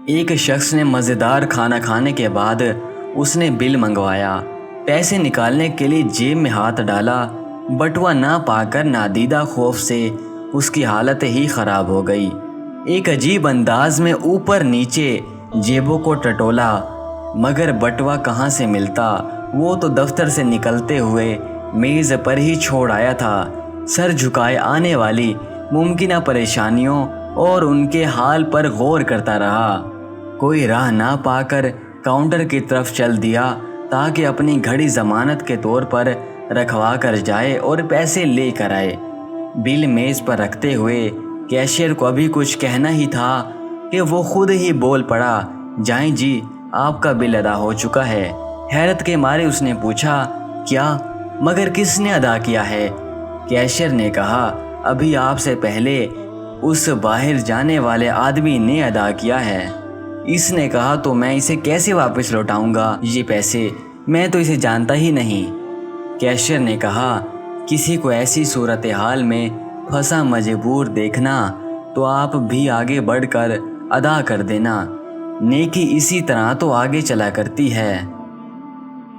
ایک شخص نے مزیدار کھانا کھانے کے بعد اس نے بل منگوایا۔ پیسے نکالنے کے لیے جیب میں ہاتھ ڈالا، بٹوا نہ پا کر نادیدہ خوف سے اس کی حالت ہی خراب ہو گئی۔ ایک عجیب انداز میں اوپر نیچے جیبوں کو ٹٹولا، مگر بٹوا کہاں سے ملتا؟ وہ تو دفتر سے نکلتے ہوئے میز پر ہی چھوڑ آیا تھا۔ سر جھکائے آنے والی ممکنہ پریشانیوں اور ان کے حال پر غور کرتا رہا۔ کوئی راہ نہ پا کر کاؤنٹر کی طرف چل دیا تاکہ اپنی گھڑی ضمانت کے طور پر رکھوا کر جائے اور پیسے لے کر آئے۔ بل میز پر رکھتے ہوئے کیشیئر کو ابھی کچھ کہنا ہی تھا کہ وہ خود ہی بول پڑا، جائیں جی، آپ کا بل ادا ہو چکا ہے۔ حیرت کے مارے اس نے پوچھا، کیا؟ مگر کس نے ادا کیا ہے؟ کیشیئر نے کہا، ابھی آپ سے پہلے اس باہر جانے والے آدمی نے ادا کیا ہے۔ اس نے کہا، تو میں اسے کیسے واپس لوٹاؤں گا یہ پیسے؟ میں تو اسے جانتا ہی نہیں۔ کیشیئر نے کہا، کسی کو ایسی صورتحال میں پھنسا مجبور دیکھنا تو آپ بھی آگے بڑھ کر ادا کر دینا۔ نیکی اسی طرح تو آگے چلا کرتی ہے۔